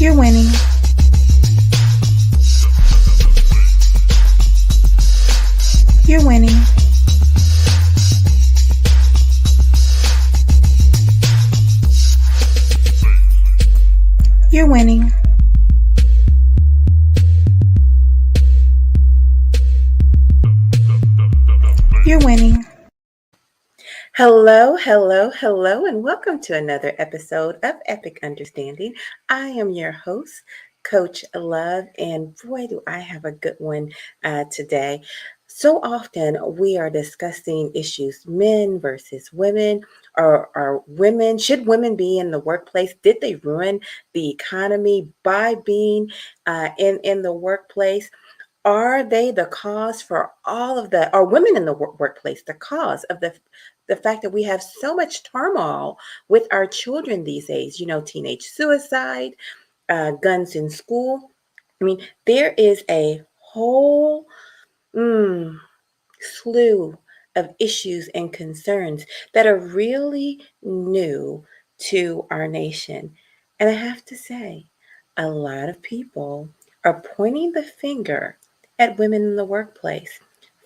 You're winning. You're winning. You're winning. You're winning. Hello, hello, hello, and welcome to another episode of Epic Understanding. I am your host, Coach Love, and boy, do I have a good one today. So often we are discussing issues, men versus women, or women. Should women be in the workplace? Did they ruin the economy by being in the workplace? Are they the cause for all of the, are women in the workplace the cause of the fact that we have so much turmoil with our children these days? You know, teenage suicide, guns in school. I mean, there is a whole slew of issues and concerns that are really new to our nation. And I have to say, a lot of people are pointing the finger at women in the workplace.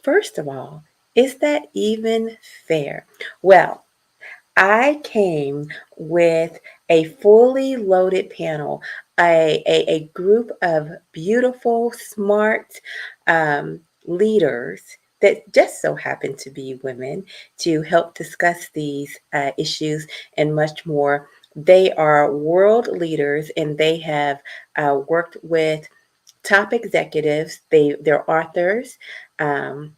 First of all, is that even fair? Well, I came with a fully loaded panel, a group of beautiful, smart leaders that just so happen to be women to help discuss these issues and much more. They are world leaders and they have worked with top executives. They're authors. And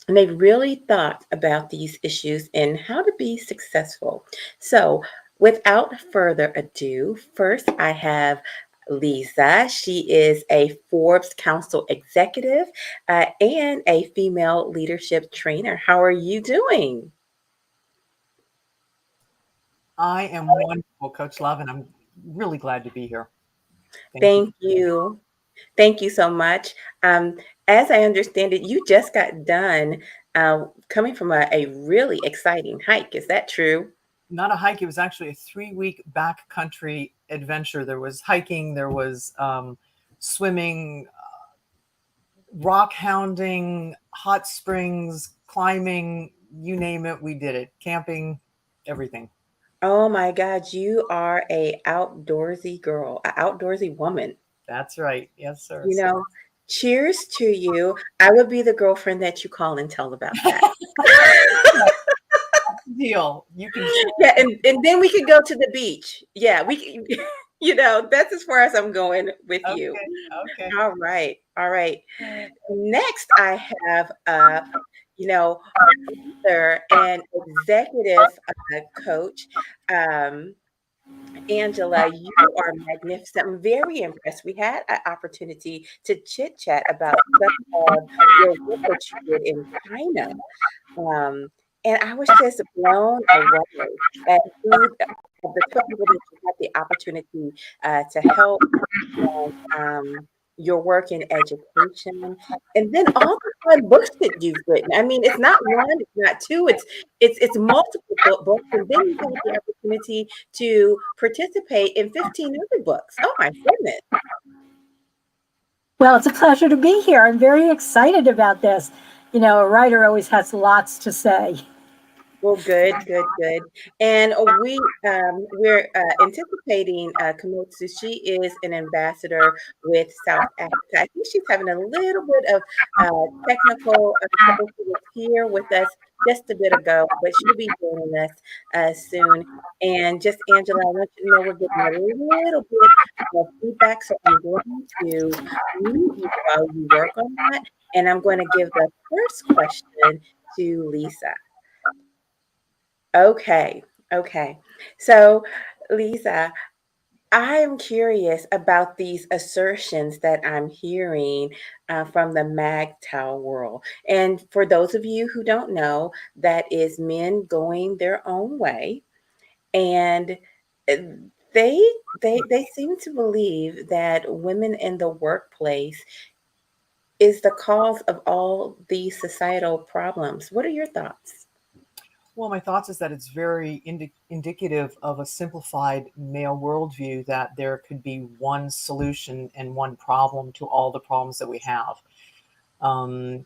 they really thought about these issues and how to be successful. So, without further ado, first I have Leezá. She is a Forbes Council executive and a female leadership trainer. How are you doing? I am wonderful, Coach Love, and I'm really glad to be here. Thank you. Thank you so much. As I understand it, you just got done coming from a really exciting hike. Is that true? Not a hike. It was actually a 3-week backcountry adventure. There was hiking, there was swimming, rock hounding, hot springs, climbing, you name it, we did it. Camping, everything. Oh my God, you are a outdoorsy girl, a outdoorsy woman. That's right. Yes, sir. You know, cheers to you. I would be the girlfriend that you call and tell about that. Deal. You can. Yeah, and then we could go to the beach. Yeah, we can, that's as far as I'm going with you. Okay. All right. All right. Next, I have author and executive coach, um, Angela. You are magnificent. I'm very impressed. We had an opportunity to chit chat about some of your work that you did in China. Um, and I was just blown away at who the 12 people that you had the opportunity to help your work in education, and then all the fun books that you've written. I mean, it's not one, it's not two, it's multiple books, and then you have the opportunity to participate in 15 other books. Oh my goodness. Well, it's a pleasure to be here. I'm very excited about this. You know, a writer always has lots to say. Well, good, good, good. And we're anticipating Khomotšo. She is an ambassador with South Africa. I think she's having a little bit of technical trouble. She was here with us just a bit ago, but she'll be joining us soon. And just Angela, I want you to know we're getting a little bit of feedback, so I'm going to mute you while you work on that. And I'm going to give the first question to Leezá. Okay, okay. So, Leezá, I am curious about these assertions that I'm hearing from the MGTOW world. And for those of you who don't know, that is men going their own way. And uh, they seem to believe that women in the workplace is the cause of all these societal problems. What are your thoughts? Well, my thoughts is that it's very indicative of a simplified male worldview, that there could be one solution and one problem to all the problems that we have.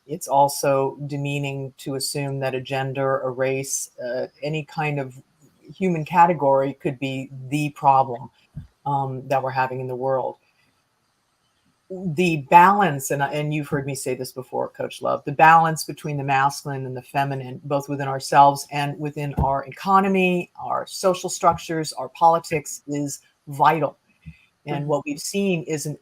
It's also demeaning to assume that a gender, a race, any kind of human category could be the problem that we're having in the world. The balance, and you've heard me say this before, Coach Love, the balance between the masculine and the feminine, both within ourselves and within our economy, our social structures, our politics, is vital. And what we've seen is a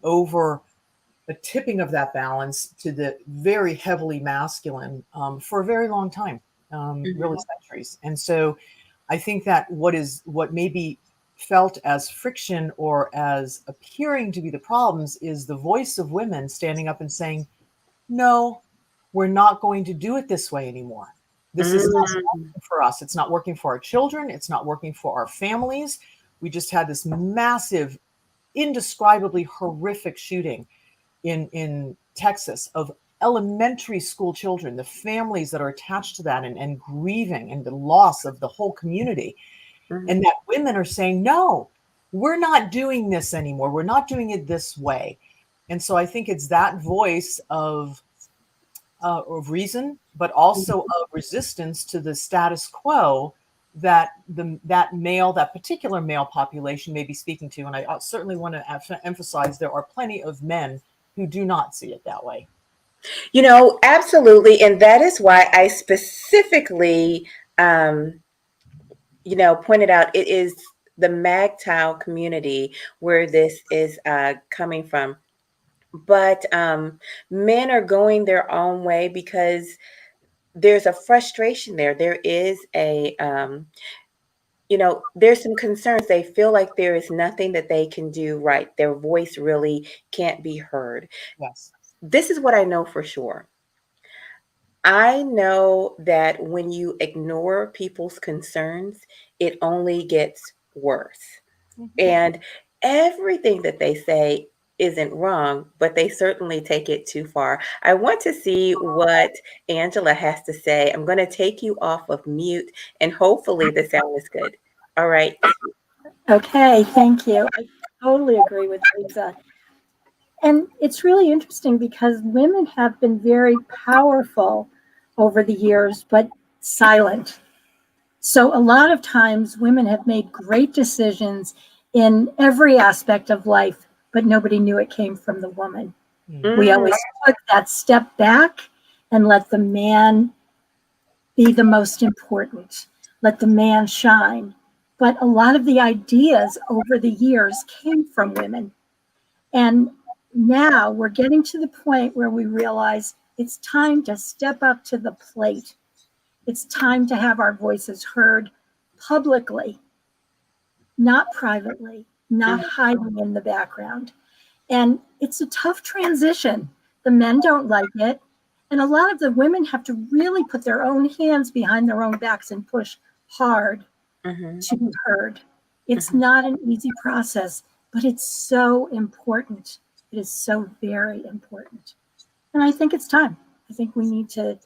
tipping of that balance to the very heavily masculine for a very long time, really centuries. And so I think that what may be felt as friction or as appearing to be the problems is the voice of women standing up and saying, no, we're not going to do it this way anymore. This is not working for us. It's not working for our children. It's not working for our families. We just had this massive, indescribably horrific shooting in Texas of elementary school children, the families that are attached to that, and grieving, and the loss of the whole community. And that women are saying, no, we're not doing this anymore. We're not doing it this way. And so I think it's that voice of reason, but also of resistance to the status quo that that particular male population may be speaking to. And I certainly want to emphasize there are plenty of men who do not see it that way. Absolutely. And that is why I specifically, pointed out it is the MGTOW community where this is coming from. But men are going their own way because there's a frustration there. There is there's some concerns. They feel like there is nothing that they can do right. Their voice really can't be heard. Yes. This is what I know for sure. I know that when you ignore people's concerns, it only gets worse. And everything that they say isn't wrong, but they certainly take it too far. I want to see what Angela has to say. I'm going to take you off of mute, and hopefully the sound is good. All right. Okay, thank you. I totally agree with Leezá. And it's really interesting because women have been very powerful over the years, but silent. So a lot of times women have made great decisions in every aspect of life, but nobody knew it came from the woman. We always took that step back and let the man be the most important, let the man shine. But a lot of the ideas over the years came from women. And now we're getting to the point where we realize it's time to step up to the plate. It's time to have our voices heard publicly, not privately, not hiding in the background. And it's a tough transition. The men don't like it. And a lot of the women have to really put their own hands behind their own backs and push hard to be heard. It's not an easy process, but it's so important. It is so very important. And I think it's time. I think we need to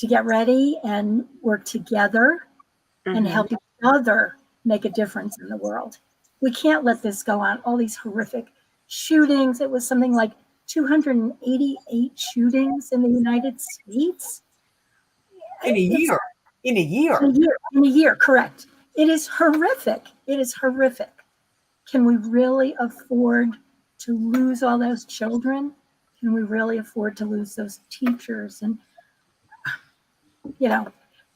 get ready and work together and help each other make a difference in the world. We can't let this go on. All these horrific shootings. It was something like 288 shootings in the United States. In a year. In a year, correct. It is horrific. It is horrific. Can we really afford to lose all those children? Can we really afford to lose those teachers and,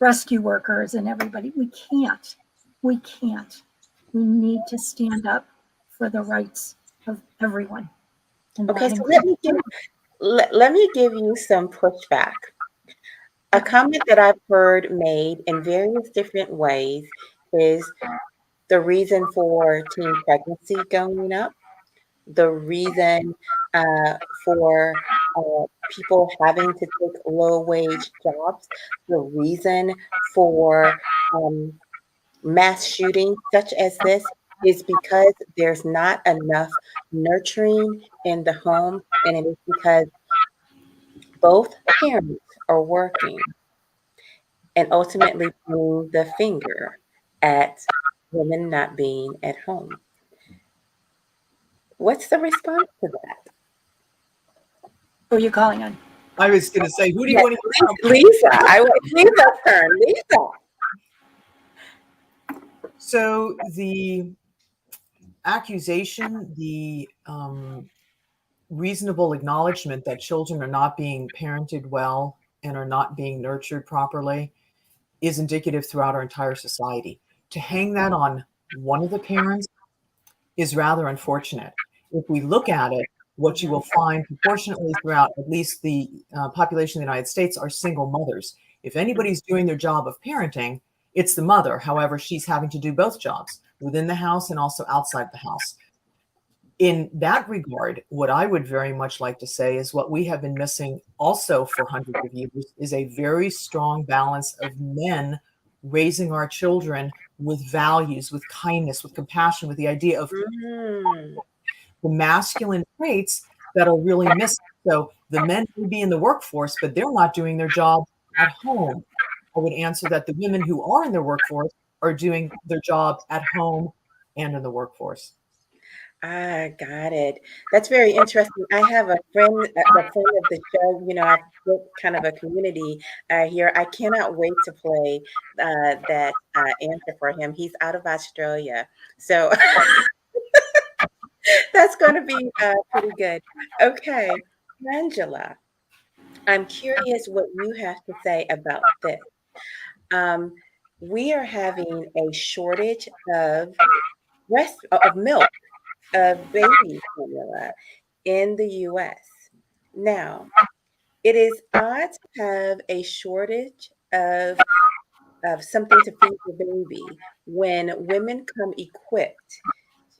rescue workers and everybody? We can't. We can't. We need to stand up for the rights of everyone. Okay, so let me give you some pushback. A comment that I've heard made in various different ways is the reason for teen pregnancy going up, the reason for people having to take low-wage jobs, the reason for mass shootings such as this is because there's not enough nurturing in the home, and it is because both parents are working. and ultimately pointing the finger at women not being at home. What's the response to that? Who are you calling on? I was going to say, who do you Yes, want to hear from? Leezá. I want Leezá's turn. Leezá. So the accusation, the reasonable acknowledgement that children are not being parented well and are not being nurtured properly is indicative throughout our entire society. To hang that on one of the parents is rather unfortunate. If we look at it, what you will find proportionately throughout at least the population of the United States are single mothers. If anybody's doing their job of parenting, it's the mother. However, she's having to do both jobs within the house and also outside the house. In that regard, what I would very much like to say is what we have been missing also for hundreds of years is a very strong balance of men raising our children with values, with kindness, with compassion, with the idea of Mm. the masculine traits that are really missing. So the men may be in the workforce, but they're not doing their job at home. I would answer that the women who are in the workforce are doing their job at home and in the workforce. Ah, got it. That's very interesting. I have a friend, a friend of the show. I've built kind of a community here. I cannot wait to play that answer for him. He's out of Australia, so that's going to be pretty good. Okay, Angela, I'm curious what you have to say about this. Um, we are having a shortage of milk, of baby formula in the US. Now, it is odd to have a shortage of something to feed the baby when women come equipped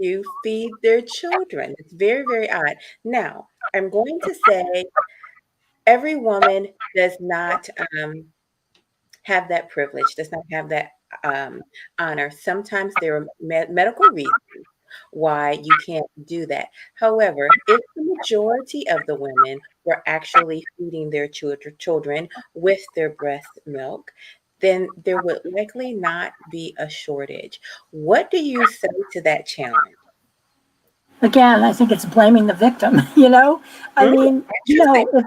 to feed their children. It's very, very odd. Now, I'm going to say every woman does not have that privilege, does not have that honor. Sometimes there are medical reasons why you can't do that. However, if the majority of the women were actually feeding their children with their breast milk, then there would likely not be a shortage. What do you say to that challenge? Again, I think it's blaming the victim, you know? I Mm, mean, interesting. if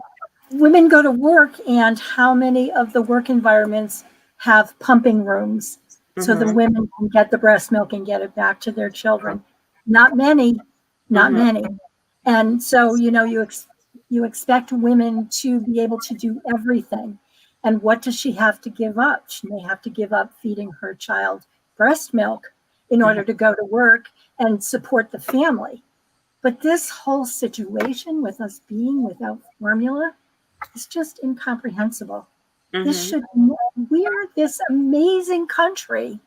women go to work and how many of the work environments have pumping rooms so the Mm-hmm, women can get the breast milk and get it back to their children? Not many, not mm-hmm, many. And so, you expect women to be able to do everything. And what does she have to give up? She may have to give up feeding her child breast milk in mm-hmm, order to go to work and support the family. But this whole situation with us being without formula is just incomprehensible. This mm-hmm. should, we're this amazing country.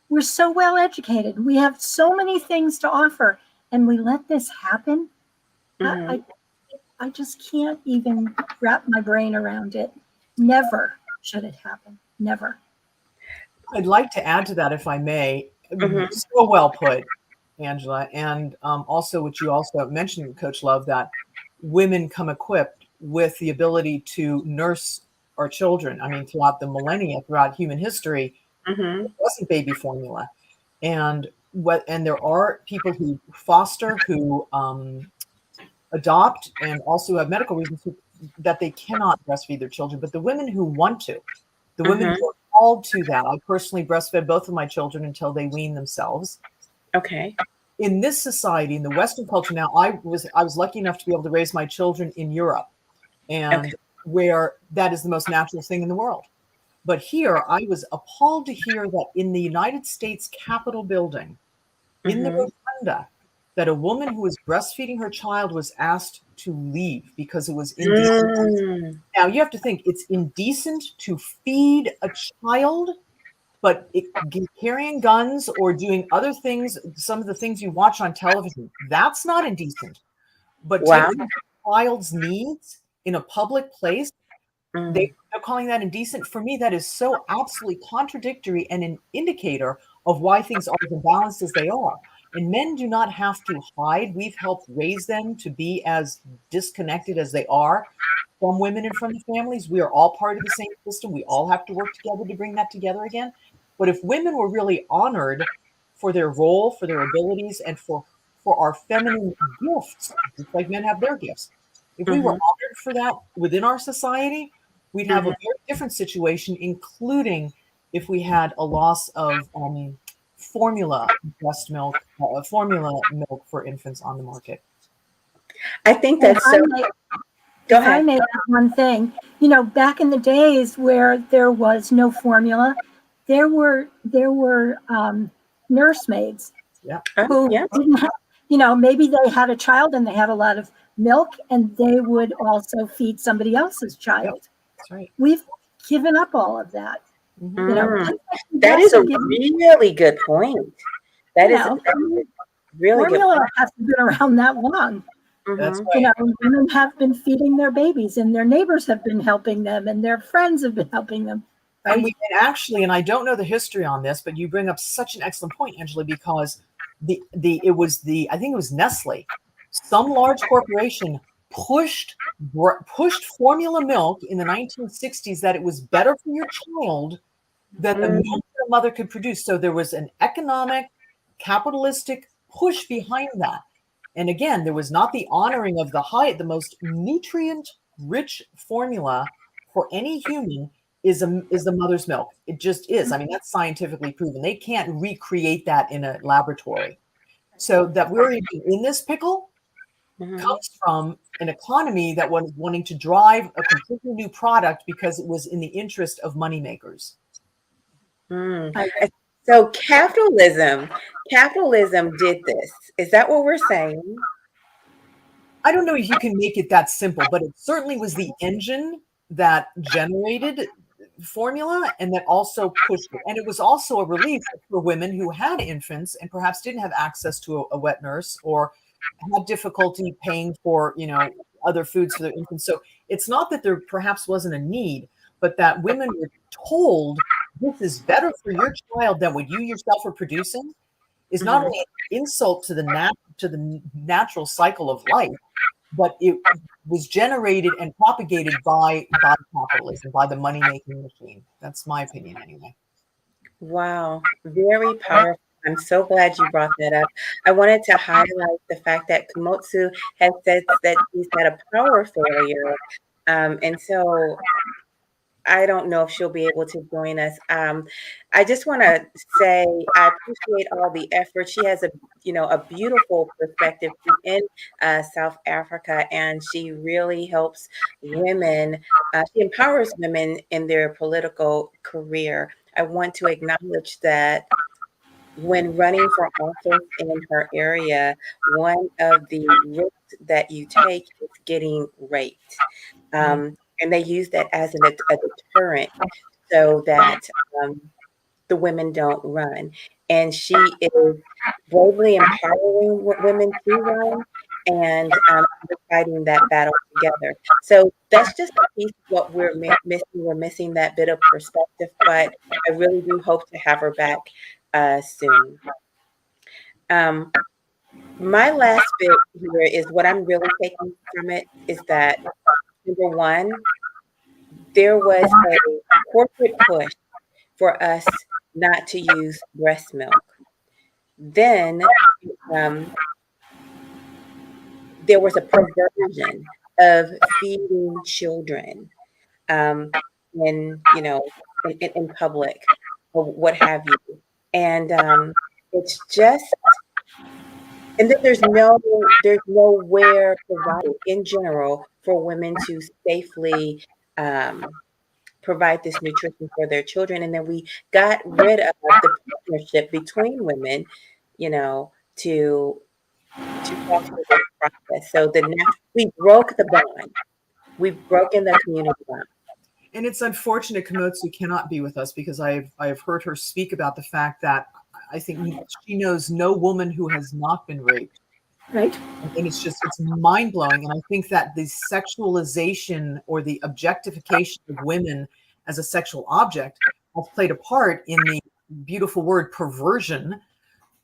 We're so well educated. We have so many things to offer, and we let this happen. I, Mm-hmm. I, I just can't even wrap my brain around it. Never should it happen. Never. I'd like to add to that, if I may. Mm-hmm. So well put, Angela, and also what you also mentioned, Coach Love, that women come equipped with the ability to nurse our children. I mean, throughout the millennia, throughout human history, Mm-hmm. it wasn't baby formula, and there are people who foster, who adopt, and also have medical reasons that they cannot breastfeed their children. But the women who want to, the women Mm-hmm. who are called to that. I personally breastfed both of my children until they weaned themselves. Okay. In this society, in the Western culture now, I was lucky enough to be able to raise my children in Europe, Okay. and where that is the most natural thing in the world. But here, I was appalled to hear that in the United States Capitol building, in the Mm-hmm. rotunda, that a woman who was breastfeeding her child was asked to leave because it was indecent. Mm. Now, you have to think it's indecent to feed a child, but carrying guns or doing other things, some of the things you watch on television, that's not indecent. But Wow. taking a child's needs in a public place, Mm. they're calling that indecent. For me, that is so absolutely contradictory and an indicator of why things are as imbalanced as they are. And men do not have to hide. We've helped raise them to be as disconnected as they are. from women and from the families. We are all part of the same system. We all have to work together to bring that together again. But if women were really honored for their role, for their abilities, and for our feminine gifts, just like men have their gifts, if we were honored for that within our society, we'd have a very different situation, including if we had a loss of formula breast milk, formula milk for infants on the market. I think that's so. Go ahead. I may add one thing. You know, back in the days where there was no formula, there were nursemaids who didn't have, you know, maybe they had a child and they had a lot of milk, and they would also feed somebody else's child. That's right. We've given up all of that. You know, that is a really good point. That is really good. Formula hasn't been around that long. That's right. You know, women have been feeding their babies, and their neighbors have been helping them, and their friends have been helping them. And we can actually, and I don't know the history on this, but you bring up such an excellent point, Angela, because I think it was Nestle, some large corporation pushed formula milk in the 1960s that it was better for your child than the milk the mother could produce. So there was an economic, capitalistic push behind that. And again, there was not the honoring of the most nutrient-rich formula for any human is the mother's milk. It just is. I mean, that's scientifically proven. They can't recreate that in a laboratory. So that we're even in this pickle comes from an economy that was wanting to drive a completely new product because it was in the interest of moneymakers. So capitalism did this. Is that what we're saying? I don't know if you can make it that simple, but it certainly was the engine that generated formula and that also pushed it. And it was also a relief for women who had infants and perhaps didn't have access to a wet nurse or had difficulty paying for, you know, other foods for their infants. So it's not that there perhaps wasn't a need, but that women were told this is better for your child than what you yourself are producing is not only an insult to the natural cycle of life, but it was generated and propagated by capitalism, by the money-making machine. That's my opinion anyway. Wow, very powerful. I'm so glad you brought that up. I wanted to highlight the fact that Khomotšo has said that she's had a power failure. And so I don't know if she'll be able to join us. I just want to say I appreciate all the effort. She has a beautiful perspective. She's in South Africa, and she really helps women. She empowers women in their political career. I want to acknowledge that when running for office in her area, one of the risks that you take is getting raped. And they use that as a deterrent so that the women don't run. And she is bravely empowering women to run and fighting that battle together. So that's just a piece of what we're missing. We're missing that bit of perspective, but I really do hope to have her back soon. My last bit here is what I'm really taking from it is that, number one, there was a corporate push for us not to use breast milk. Then there was a perversion of feeding children in public or what have you. And it's just, and then there's nowhere provided in general for women to safely provide this nutrition for their children. And then we got rid of the partnership between women, to foster this process. So we broke the bond. We've broken the community bond. And it's unfortunate Khomotšo cannot be with us because I've heard her speak about the fact that I think she knows no woman who has not been raped. Right. And it's mind-blowing. And I think that the sexualization or the objectification of women as a sexual object has played a part in the beautiful word perversion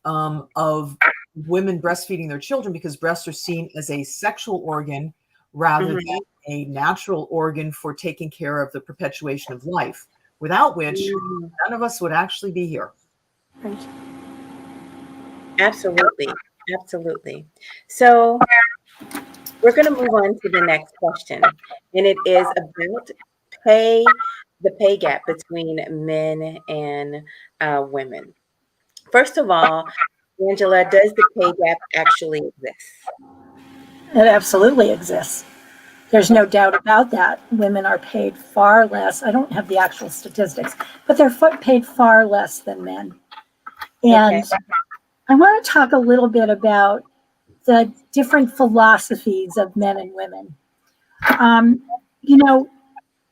of women breastfeeding their children, because breasts are seen as a sexual organ rather than a natural organ for taking care of the perpetuation of life, without which none of us would actually be here. Right. Absolutely. Absolutely. So we're going to move on to the next question, and it is about the pay gap between men and women. First of all, Angela, does the pay gap actually exist? It absolutely exists. There's no doubt about that. Women are paid far less. I don't have the actual statistics, but they're paid far less than men. And Okay. I want to talk a little bit about the different philosophies of men and women. You know,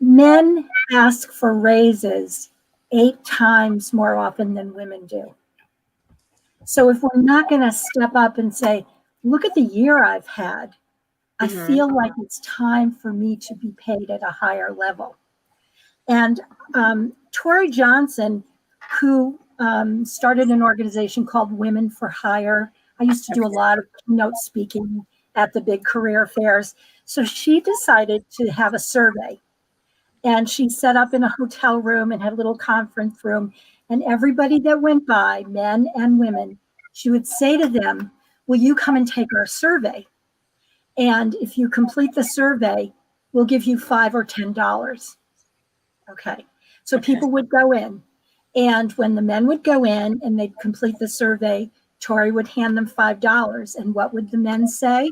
men ask for raises 8 times more often than women do. So if we're not going to step up and say, look at the year I've had, I feel like it's time for me to be paid at a higher level. And Tori Johnson, who started an organization called Women for Hire, I used to do a lot of keynote speaking at the big career fairs. So she decided to have a survey. And she set up in a hotel room and had a little conference room. And everybody that went by, men and women, she would say to them, will you come and take our survey? And if you complete the survey, we'll give you $5 or $10. Okay. So people would go in. And when the men would go in and they'd complete the survey, Tori would hand them $5. And what would the men say?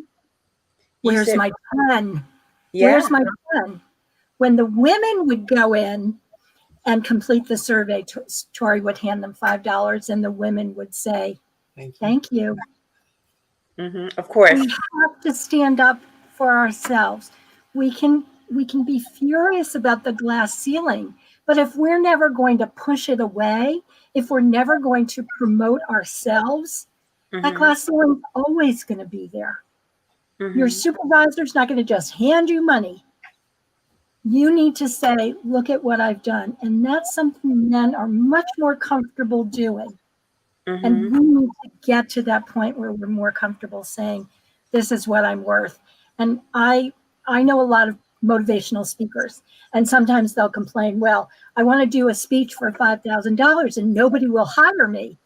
Where's my pen? Yeah. Where's my pen? When the women would go in and complete the survey, Tori would hand them $5 and the women would say, thank you. Of course. We have to stand up for ourselves. We can be furious about the glass ceiling, but if we're never going to push it away, if we're never going to promote ourselves, that glass ceiling's always going to be there. Your supervisor's not going to just hand you money. You need to say, look at what I've done. And that's something men are much more comfortable doing. And we need to get to that point where we're more comfortable saying, this is what I'm worth. And I know a lot of motivational speakers, and sometimes they'll complain, well, I want to do a speech for $5,000 and nobody will hire me.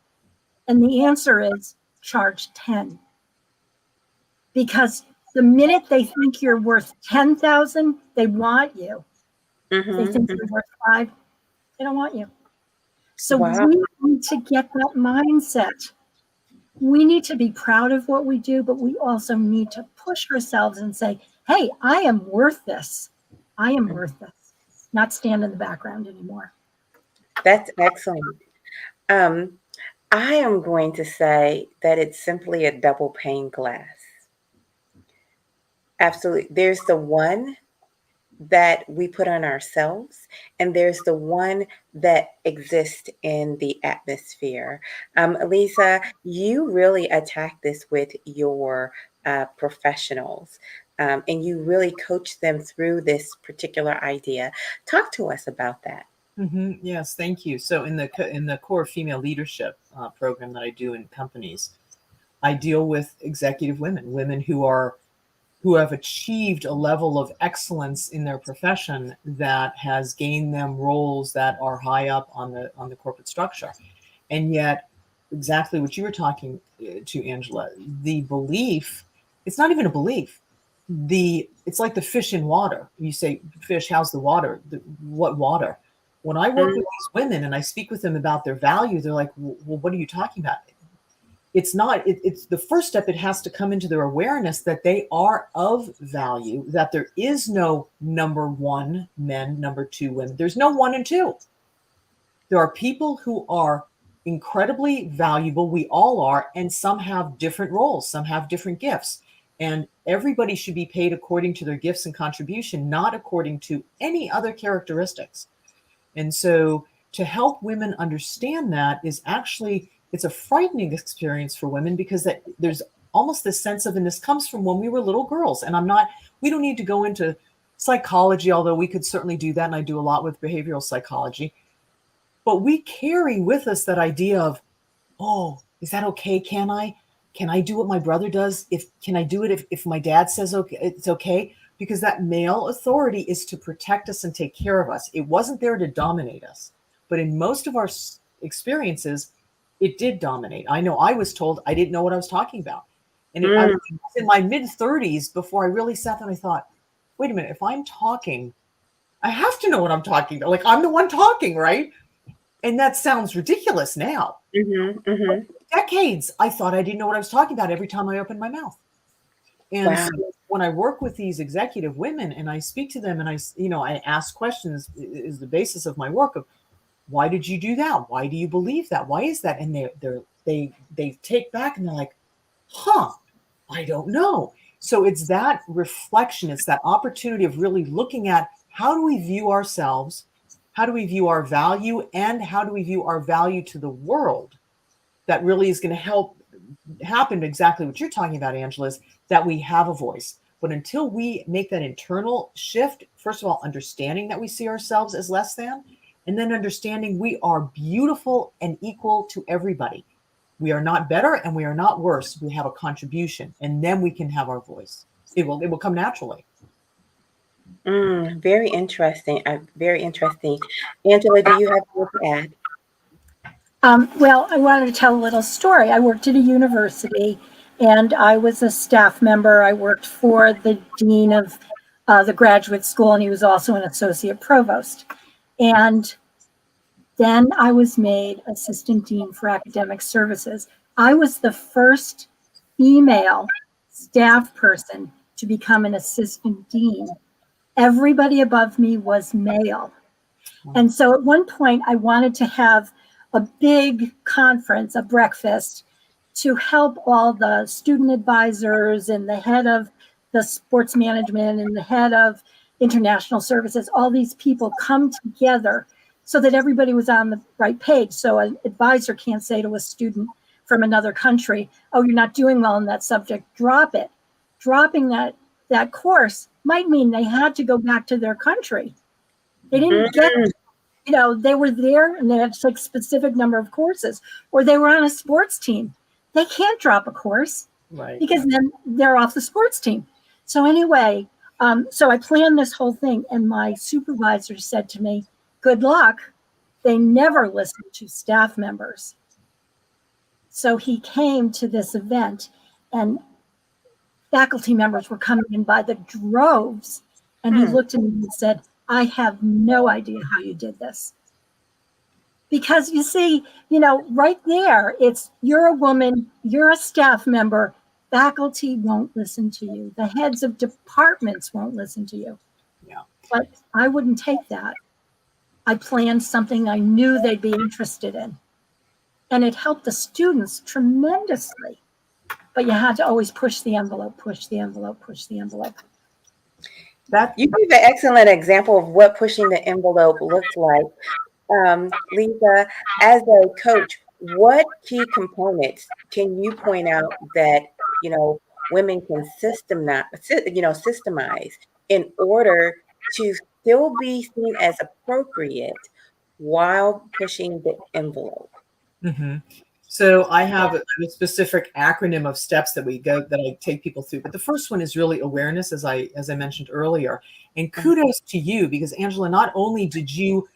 And the answer is charge 10. Because the minute they think you're worth 10,000, they want you. If they think you're worth 5, they don't want you. So we need to get that mindset. We need to be proud of what we do, but we also need to push ourselves and say, hey, I am worth this. I am worth this. Not stand in the background anymore. That's excellent. I am going to say that it's simply a double pane glass. Absolutely. There's the one that we put on ourselves, and there's the one that exists in the atmosphere. Leezá, you really attack this with your professionals, and you really coach them through this particular idea. Talk to us about that. Yes, thank you. So in the core female leadership program that I do in companies, I deal with executive women who have achieved a level of excellence in their profession that has gained them roles that are high up on the corporate structure. And yet, exactly what you were talking to, Angela, the belief, it's not even a belief. It's like the fish in water. You say, fish, how's the water? What water? When I work with these women and I speak with them about their value, they're like, well, what are you talking about? It's the first step. It has to come into their awareness that they are of value, that there is no number 1 men, number 2 women. There's no 1 and 2. There are people who are incredibly valuable. We all are. And some have different roles. Some have different gifts. And everybody should be paid according to their gifts and contribution, not according to any other characteristics. And so to help women understand that is actually, it's a frightening experience for women, because there's almost this sense of, and this comes from when we were little girls, and we don't need to go into psychology, although we could certainly do that. And I do a lot with behavioral psychology, but we carry with us that idea of, oh, is that okay? Can I do what my brother does? Can I do it if my dad says okay, it's okay? because that male authority is to protect us and take care of us. It wasn't there to dominate us. But in most of our experiences, it did dominate. I know I was told I didn't know what I was talking about. And I was in my mid-30s before I really sat down and I thought, wait a minute, if I'm talking, I have to know what I'm talking about. Like, I'm the one talking, right? And that sounds ridiculous now. For decades, I thought I didn't know what I was talking about every time I opened my mouth. And so when I work with these executive women and I speak to them and I ask questions is the basis of my work of, why did you do that? Why do you believe that? Why is that? And they take back and they're like, I don't know. So it's that reflection. It's that opportunity of really looking at, how do we view ourselves? How do we view our value? And how do we view our value to the world? That really is going to help happen exactly what you're talking about, Angela, is that we have a voice. But until we make that internal shift, first of all, understanding that we see ourselves as less than, and then understanding we are beautiful and equal to everybody. We are not better and we are not worse. We have a contribution, and then we can have our voice. It will come naturally. Very interesting. Very interesting. Angela, do you have more to add? Well, I wanted to tell a little story. I worked at a university and I was a staff member. I worked for the dean of the graduate school, and he was also an associate provost. And then I was made assistant dean for academic services. I was the first female staff person to become an assistant dean. Everybody above me was male. And so at one point I wanted to have a big conference, a breakfast, to help all the student advisors and the head of the sports management and the head of international services, all these people come together so that everybody was on the right page. So an advisor can't say to a student from another country, oh, you're not doing well in that subject, drop it. Dropping that course might mean they had to go back to their country. They didn't get, they were there and they had like specific number of courses, or they were on a sports team. They can't drop a course, right? Because then they're off the sports team. So anyway, so I planned this whole thing, and my supervisor said to me, good luck. They never listen to staff members. So he came to this event, and faculty members were coming in by the droves. And he looked at me and said, I have no idea how you did this. Because you see, right there, it's, you're a woman, you're a staff member, faculty won't listen to you. The heads of departments won't listen to you. Yeah. But I wouldn't take that. I planned something I knew they'd be interested in. And it helped the students tremendously. But you had to always push the envelope, push the envelope, push the envelope. You gave an excellent example of what pushing the envelope looks like. Leezá, as a coach, what key components can you point out that, women can systemize in order to still be seen as appropriate while pushing the envelope? Mm-hmm. So I have a specific acronym of steps that I take people through. But the first one is really awareness, as I mentioned earlier. And kudos to you, because Angela, not only did you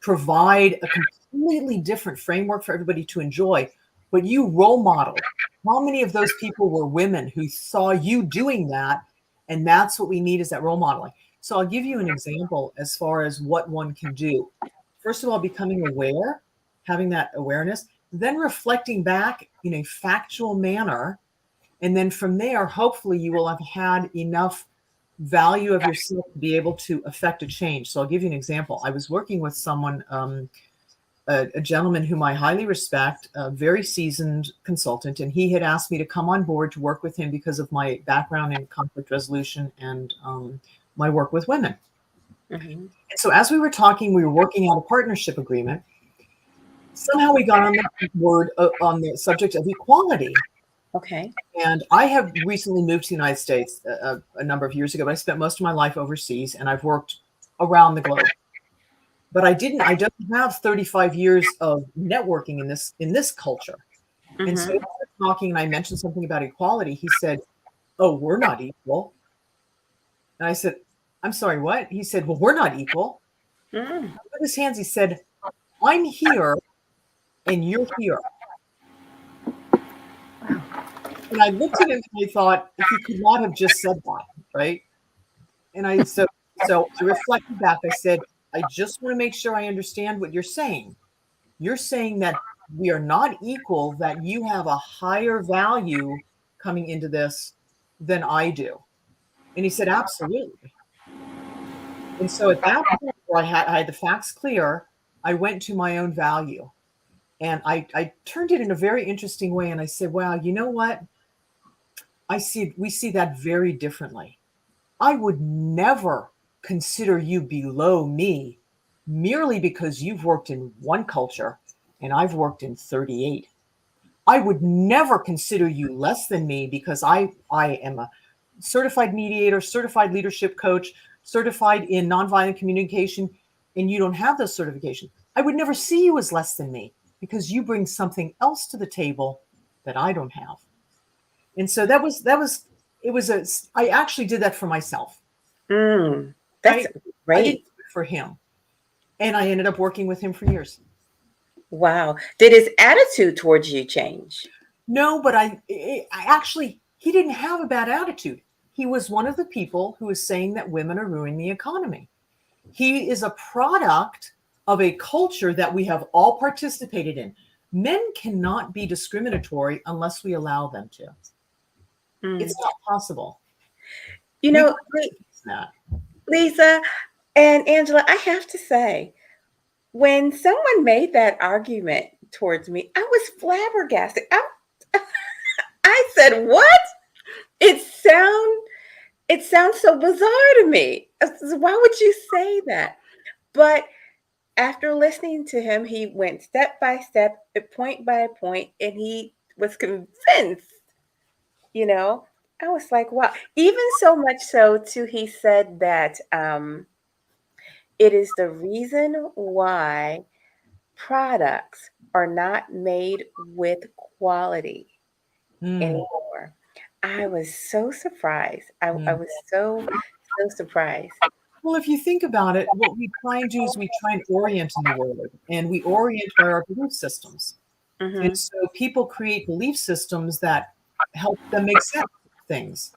provide a completely different framework for everybody to enjoy, but you role modeled. How many of those people were women who saw you doing that? And that's what we need, is that role modeling. So I'll give you an example as far as what one can do. First of all, becoming aware, having that awareness, then reflecting back in a factual manner. And then from there, hopefully you will have had enough value of yourself to be able to affect a change. So I'll give you an example. I was working with someone, a gentleman whom I highly respect, a very seasoned consultant, and he had asked me to come on board to work with him because of my background in conflict resolution and my work with women. Mm-hmm. And so as we were talking, we were working out a partnership agreement. Somehow we got on the subject of equality. Okay. And I have recently moved to the United States a number of years ago, but I spent most of my life overseas, and I've worked around the globe. But I don't have 35 years of networking in this culture. Mm-hmm. And so we were talking, and I mentioned something about equality. He said, "Oh, we're not equal." And I said, I'm sorry, what? He said, well, we're not equal. Mm. With his hands, he said, I'm here and you're here. And I looked at him and I thought, he could not have just said that, right? And so I reflected back. I said, I just want to make sure I understand what you're saying. You're saying that we are not equal, that you have a higher value coming into this than I do. And he said, absolutely. And so at that point where I had the facts clear, I went to my own value. And I turned it in a very interesting way. And I said, wow, you know what? We see that very differently. I would never consider you below me merely because you've worked in one culture and I've worked in 38. I would never consider you less than me because I am a certified mediator, certified leadership coach, certified in nonviolent communication, and you don't have those certifications. I would never see you as less than me because you bring something else to the table that I don't have. And so I actually did that for myself. That's great. I did it for him. And I ended up working with him for years. Wow. Did his attitude towards you change? No, but I actually, he didn't have a bad attitude. He was one of the people who is saying that women are ruining the economy. He is a product of a culture that we have all participated in. Men cannot be discriminatory unless we allow them to. It's not possible. You know, Leezá and Angela, I have to say, when someone made that argument towards me, I was flabbergasted. I said, what? It sounds so bizarre to me. Why would you say that? But after listening to him, he went step by step, point by point, and he was convinced, you know. I was like, wow. Even so much so, too, he said that it is the reason why products are not made with quality anymore. I was so surprised. I was so surprised. Well, if you think about it, what we try and do is we try and orient in the world, and we orient by our belief systems. And so people create belief systems that help them make sense of things.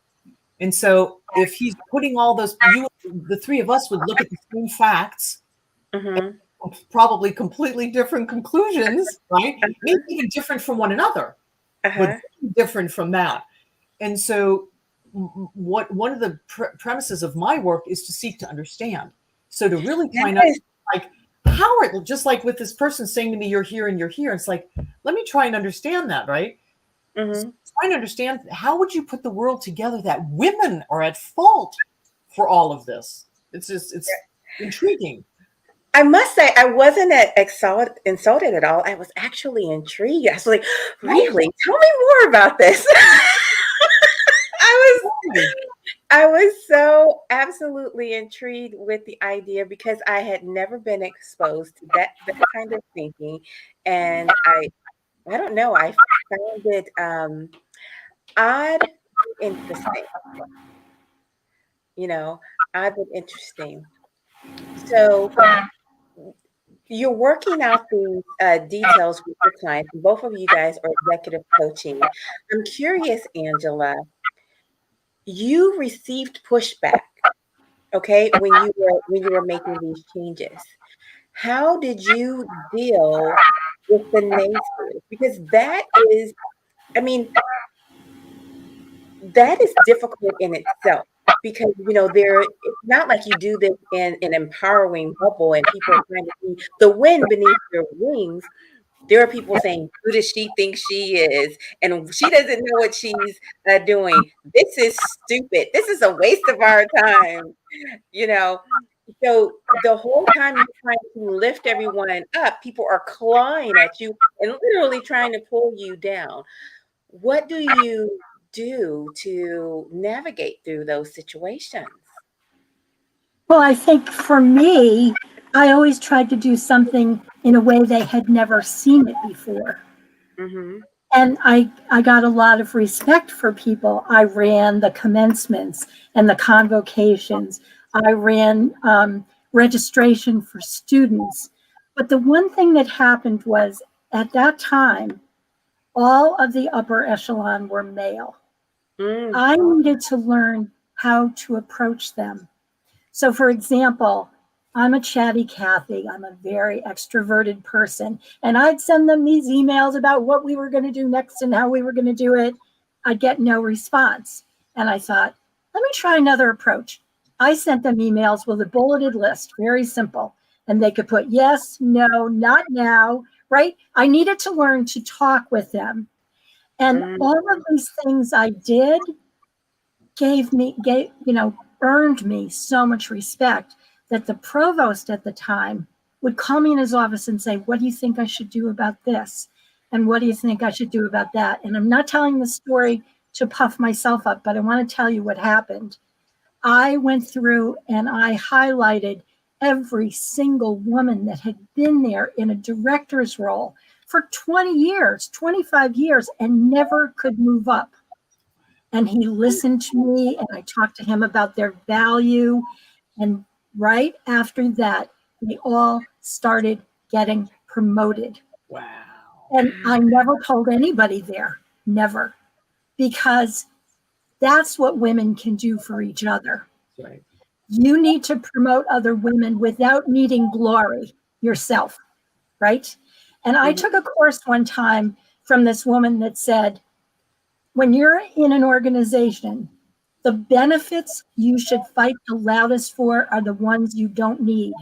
And so if he's putting all those, the three of us would look at the same facts, and probably completely different conclusions, right? Maybe even different from one another, but different from that. And so one of the premises of my work is to seek to understand. So to really find out, like, Howard, just like with this person saying to me, you're here and you're here. It's like, let me try and understand that, right? So trying to understand, how would you put the world together that women are at fault for all of this? It's intriguing. I must say, I wasn't insulted at all. I was actually intrigued. I was like, really? Tell me more about this. I was so absolutely intrigued with the idea because I had never been exposed to that kind of thinking. And I don't know, I found it odd, interesting. You know, odd but interesting. So you're working out these details with your clients. Both of you guys are executive coaching. I'm curious, Angela, you received pushback, okay, when you were making these changes. How did you deal with the naysayers? Because that is, I mean, that is difficult in itself. Because it's not like you do this in an empowering bubble and people are trying to see the wind beneath your wings. There are people saying, who does she think she is? And she doesn't know what she's doing. This is stupid. This is a waste of our time. So the whole time you're trying to lift everyone up, people are clawing at you and literally trying to pull you down. What do you do to navigate through those situations? Well, I think for me, I always tried to do something in a way they had never seen it before. And I got a lot of respect for people. I ran the commencements and the convocations. I ran registration for students. But the one thing that happened was at that time, all of the upper echelon were male. I needed to learn how to approach them. So, for example, I'm a chatty Cathy. I'm a very extroverted person. And I'd send them these emails about what we were going to do next and how we were going to do it. I'd get no response. And I thought, let me try another approach. I sent them emails with a bulleted list, very simple. And they could put yes, no, not now, right? I needed to learn to talk with them. And all of these things I did earned me so much respect that the provost at the time would call me in his office and say, what do you think I should do about this? And what do you think I should do about that? And I'm not telling the story to puff myself up, but I want to tell you what happened. I went through and I highlighted every single woman that had been there in a director's role for 20 years, 25 years, and never could move up. And he listened to me, and I talked to him about their value. And right after that, they all started getting promoted. Wow. And I never told anybody there, never, because that's what women can do for each other. Right. You need to promote other women without needing glory yourself, right? And I took a course one time from this woman that said, when you're in an organization, the benefits you should fight the loudest for are the ones you don't need.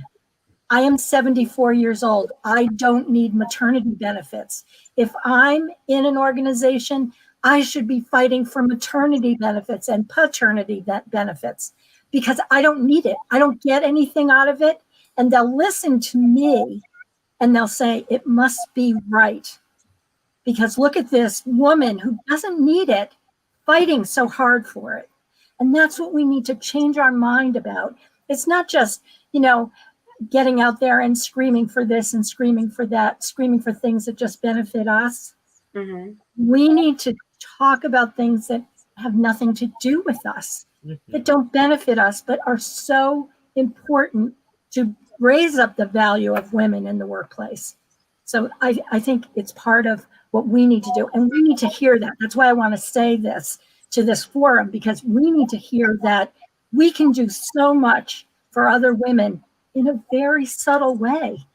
I am 74 years old. I don't need maternity benefits. If I'm in an organization, I should be fighting for maternity benefits and paternity benefits because I don't need it. I don't get anything out of it. And they'll listen to me and they'll say, it must be right. Because look at this woman who doesn't need it, fighting so hard for it. And that's what we need to change our mind about. It's not just, getting out there and screaming for this and screaming for that, screaming for things that just benefit us. We need to talk about things that have nothing to do with us, that don't benefit us, but are so important to raise up the value of women in the workplace. So I think it's part of what we need to do. And we need to hear that. That's why I want to say this to this forum, because we need to hear that we can do so much for other women in a very subtle way.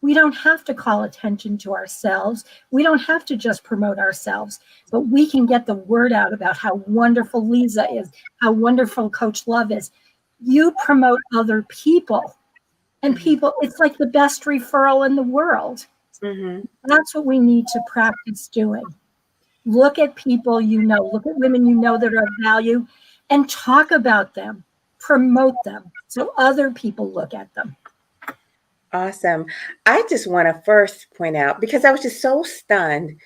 We don't have to call attention to ourselves. We don't have to just promote ourselves, but we can get the word out about how wonderful Leezá is, how wonderful Coach Love is. You promote other people, and people, it's like the best referral in the world. That's what we need to practice doing. Look at people look at women that are of value, and talk about them, promote them, so other people look at them. Awesome. I just want to first point out, because I was just so stunned,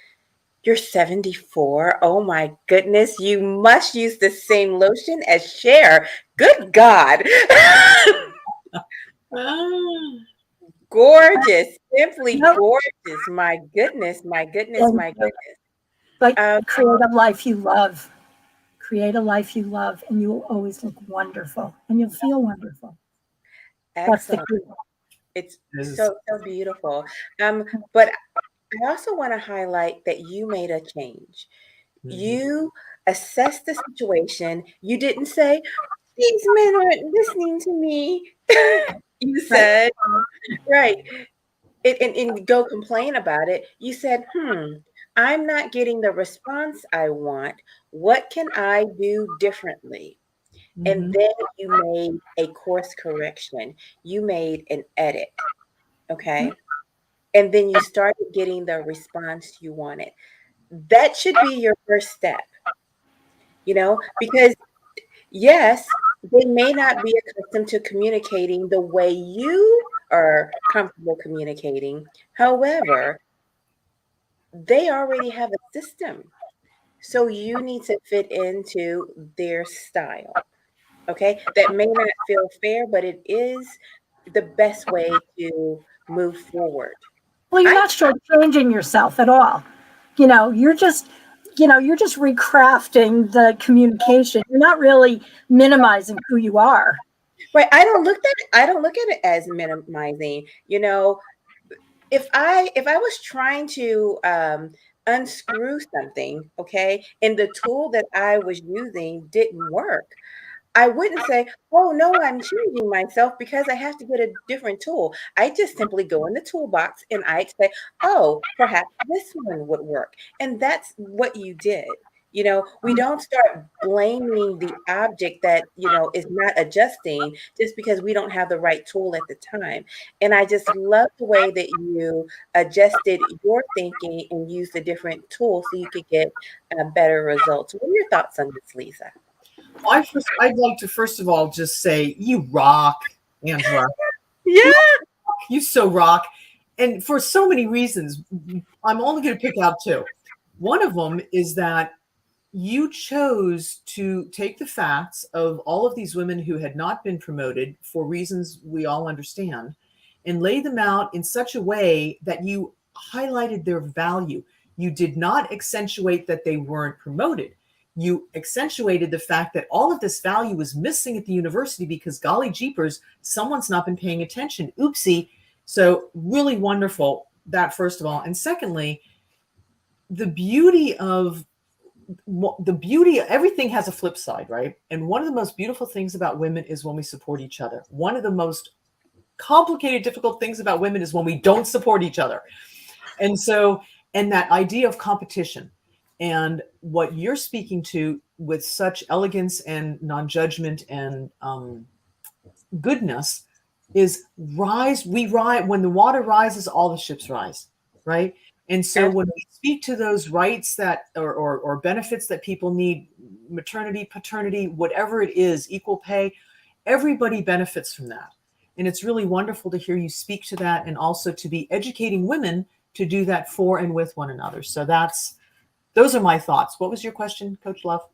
you're 74. Oh my goodness. You must use the same lotion as Cher. Good God. Gorgeous. Simply gorgeous. My goodness. My goodness. My goodness. But create a life you love. Create a life you love, and you will always look wonderful, and you'll feel wonderful. Excellent. It's so beautiful. But I also want to highlight that you made a change. You assessed the situation. You didn't say, these men aren't listening to me. You said, right. And go complain about it. You said, I'm not getting the response I want. What can I do differently? And then you made a course correction. You made an edit. Okay. And then you started getting the response you wanted. That should be your first step, because yes, they may not be accustomed to communicating the way you are comfortable communicating. However, they already have a system. So you need to fit into their style. Okay. That may not feel fair, but it is the best way to move forward. Well, you're not shortchanging yourself at all. you're just recrafting the communication. You're not really minimizing who you are. Right. I don't look at it as minimizing. If I was trying to unscrew something, okay, and the tool that I was using didn't work, I wouldn't say, oh no, I'm changing myself because I have to get a different tool. I just simply go in the toolbox and I'd say, oh, perhaps this one would work. And that's what you did. We don't start blaming the object that, is not adjusting just because we don't have the right tool at the time. And I just love the way that you adjusted your thinking and used a different tool so you could get better results. What are your thoughts on this, Leezá? I'd like to first of all just say you rock, Angela. Yeah, you so rock, and for so many reasons. I'm only going to pick out two. One of them is that you chose to take the facts of all of these women who had not been promoted for reasons we all understand and lay them out in such a way that you highlighted their value. You did not accentuate that they weren't promoted. You accentuated the fact that all of this value was missing at the university because golly jeepers, someone's not been paying attention. Oopsie. So really wonderful, that first of all. And secondly, everything has a flip side, right? And one of the most beautiful things about women is when we support each other. One of the most complicated, difficult things about women is when we don't support each other. And that idea of competition. And what you're speaking to with such elegance and non-judgment and goodness is we rise. When the water rises, all the ships rise, right? And so when we speak to those rights that or benefits that people need, maternity, paternity, whatever it is, equal pay, everybody benefits from that. And it's really wonderful to hear you speak to that and also to be educating women to do that for and with one another. So those are my thoughts. What was your question, Coach Love?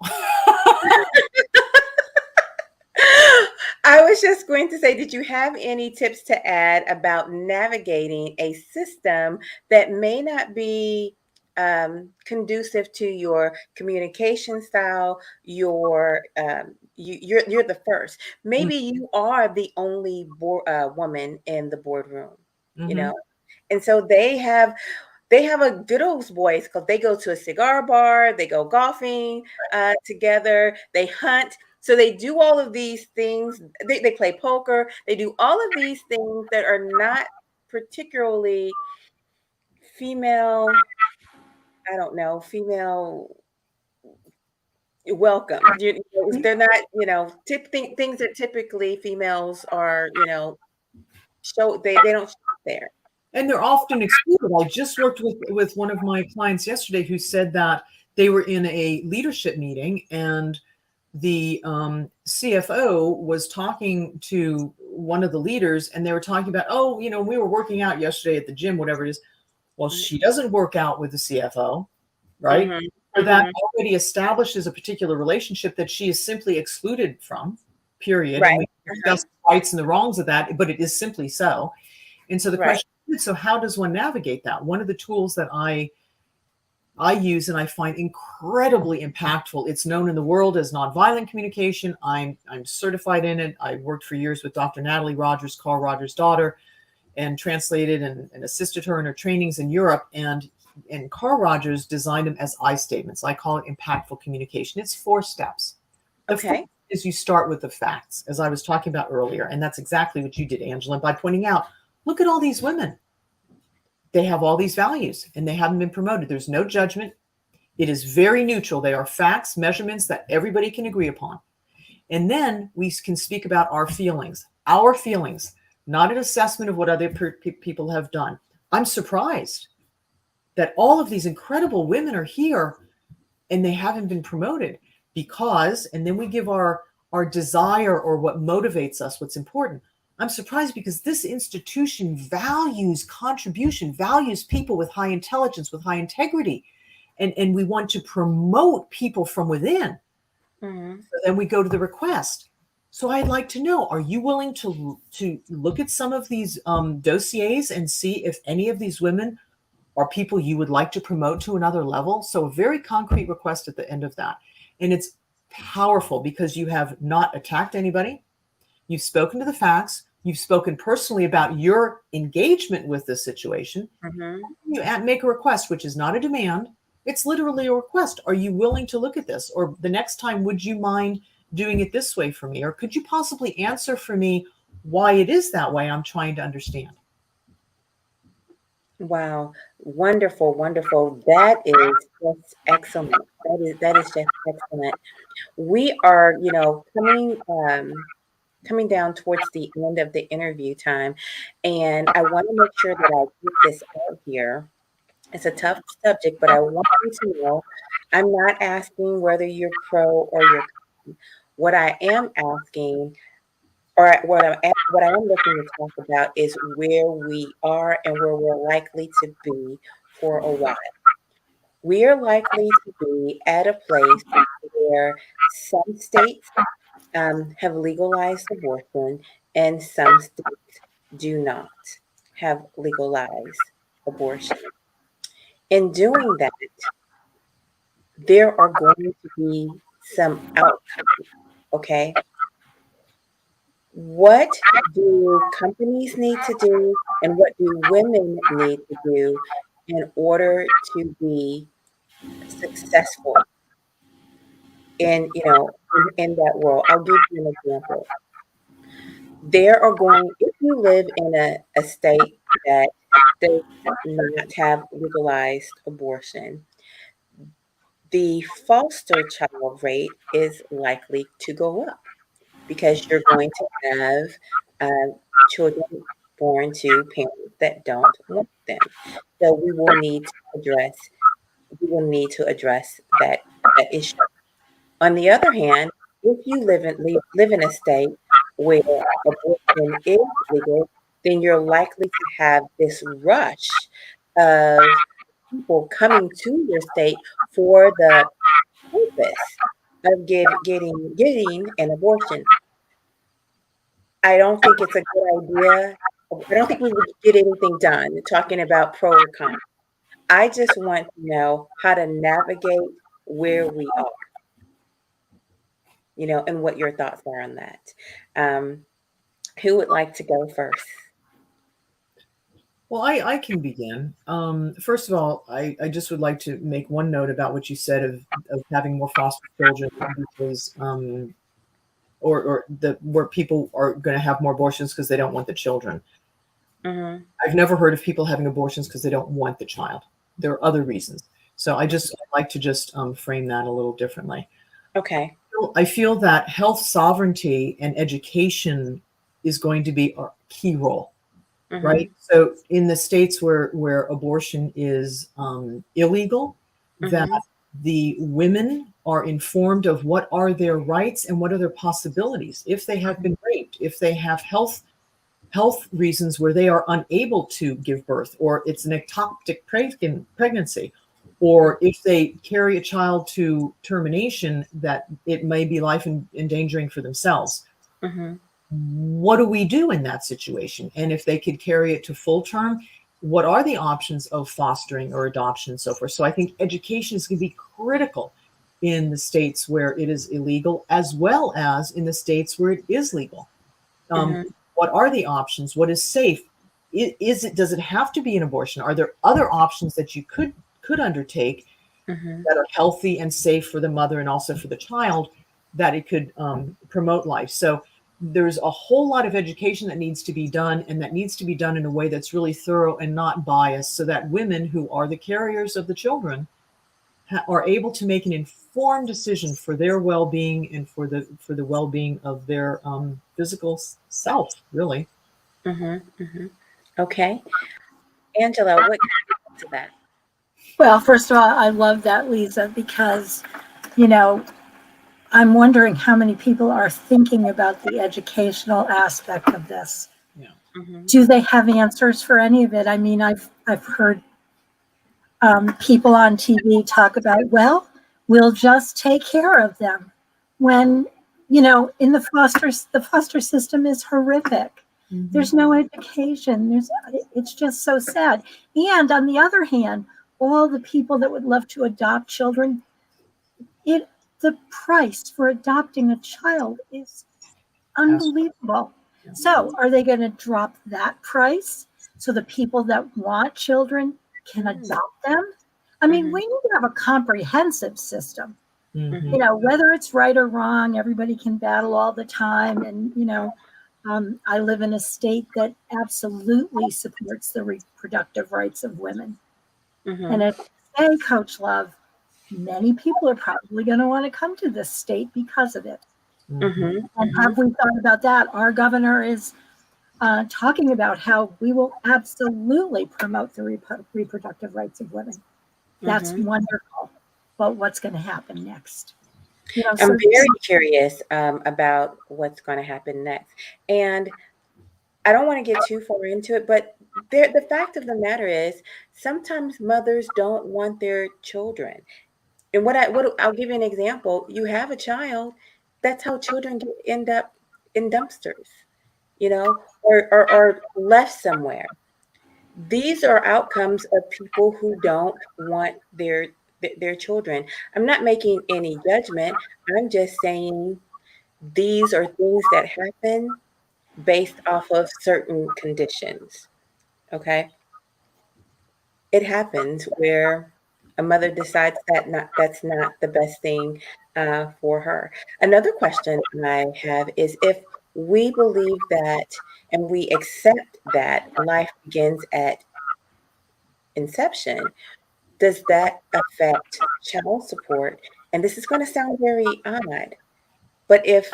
I was just going to say, did you have any tips to add about navigating a system that may not be conducive to your communication style? You're the first. Maybe you are the only woman in the boardroom, and so they have a good old voice because they go to a cigar bar, they go golfing together, they hunt. So they do all of these things. They play poker. They do all of these things that are not particularly female, I don't know, female welcome. They're not, things that typically females are, they don't show there. And they're often excluded. I just worked with one of my clients yesterday who said that they were in a leadership meeting and the CFO was talking to one of the leaders and they were talking about, we were working out yesterday at the gym, whatever it is. Well, she doesn't work out with the CFO, right? Or that already establishes a particular relationship that she is simply excluded from, period. Right. And we discuss the rights and the wrongs of that, but it is simply so. And so the question is, so how does one navigate that? One of the tools that I use and I find incredibly impactful. It's known in the world as nonviolent communication. I'm certified in it. I worked for years with Dr. Natalie Rogers, Carl Rogers' daughter, and translated and assisted her in her trainings in Europe. And Carl Rogers designed them as I statements. I call it impactful communication. It's 4 steps. The first is you start with the facts, as I was talking about earlier. And that's exactly what you did, Angela, by pointing out, look at all these women. They have all these values and they haven't been promoted. There's no judgment. It is very neutral. They are facts, measurements that everybody can agree upon. And then we can speak about our feelings, not an assessment of what other people have done. I'm surprised that all of these incredible women are here and they haven't been promoted because, and then we give our desire or what motivates us, what's important. I'm surprised because this institution values contribution, values people with high intelligence, with high integrity. And we want to promote people from within. So then we go to the request. So I'd like to know, are you willing to look at some of these dossiers and see if any of these women are people you would like to promote to another level. So a very concrete request at the end of that. And it's powerful because you have not attacked anybody. You've spoken to the facts. You've spoken personally about your engagement with this situation. Mm-hmm. You make a request, which is not a demand. It's literally a request. Are you willing to look at this? Or the next time, would you mind doing it this way for me? Or could you possibly answer for me why it is that way? I'm trying to understand. Wow. Wonderful, wonderful. That is just excellent. That is just excellent. We are, coming down towards the end of the interview time, and I want to make sure that I get this out here. It's a tough subject, but I want you to know I'm not asking whether you're pro or you're con. What I am asking, or what I am looking to talk about, is where we are and where we're likely to be for a while. We are likely to be at a place where some states have legalized abortion and some states do not have legalized abortion. In doing that, there are going to be some outcomes, okay? What do companies need to do, and what do women need to do in order to be successful in that world? I'll give you an example. If you live in a state that does not have legalized abortion, the foster child rate is likely to go up because you're going to have children born to parents that don't want them. So we will need to address that issue. On the other hand, if you live in a state where abortion is legal, then you're likely to have this rush of people coming to your state for the purpose of getting an abortion. I don't think it's a good idea. I don't think we would get anything done talking about pro or con. I just want to know how to navigate where we are, and what your thoughts are on that. Who would like to go first? Well, I can begin. First of all, I just would like to make one note about what you said of having more foster children, because where people are going to have more abortions because they don't want the children. Mm-hmm. I've never heard of people having abortions because they don't want the child. There are other reasons. So I'd like to just frame that a little differently. Okay. I feel that health sovereignty and education is going to be a key role. Mm-hmm. Right. So in the states where abortion is illegal, Mm-hmm. that the women are informed of what are their rights and what are their possibilities. If they have been raped, if they have health reasons where they are unable to give birth, or it's an ectopic pregnancy, or if they carry a child to termination, that it may be life endangering for themselves. Mm-hmm. What do we do in that situation? And if they could carry it to full term, what are the options of fostering or adoption and so forth? So I think education is going to be critical in the states where it is illegal, as well as in the states where it is legal. Mm-hmm. What are the options? What is safe? Does it have to be an abortion? Are there other options that you could undertake Mm-hmm. that are healthy and safe for the mother and also for the child, that it could promote life? So there's a whole lot of education that needs to be done, and that needs to be done in a way that's really thorough and not biased, so that women who are the carriers of the children are able to make an informed decision for their well-being and for the well-being of their physical self, really. Mm-hmm. Mm-hmm. Okay. Angela, what can you add to that? Well, first of all, I love that, Leezá, because, I'm wondering how many people are thinking about the educational aspect of this. Yeah. Mm-hmm. Do they have answers for any of it? I mean, I've heard people on TV talk about, well, we'll just take care of them, when in the foster system is horrific. There's no education. It's just so sad. And on the other hand, all the people that would love to adopt children, the price for adopting a child is unbelievable. So are they going to drop that price so the people that want children can adopt them? I mean, we need to have a comprehensive system. You know, whether it's right or wrong, everybody can battle all the time. And, you know, I live in a state that absolutely supports the reproductive rights of women. And if you say, Coach Love, many people are probably going to want to come to this state because of it. And have we thought about that? Our governor is talking about how we will absolutely promote the reproductive rights of women. That's wonderful. But what's going to happen next? You know, I'm very curious about what's going to happen next. And I don't want to get too far into it, but the fact of the matter is sometimes mothers don't want their children. And I'll give you an example. You have a child, that's how children end up in dumpsters, you know, or left somewhere. These are outcomes of people who don't want their children. I'm not making any judgment. I'm just saying these are things that happen based off of certain conditions. Okay. It happens where a mother decides that's not the best thing for her. Another question I have is if we believe that and we accept that life begins at inception, does that affect child support? And this is going to sound very odd, but if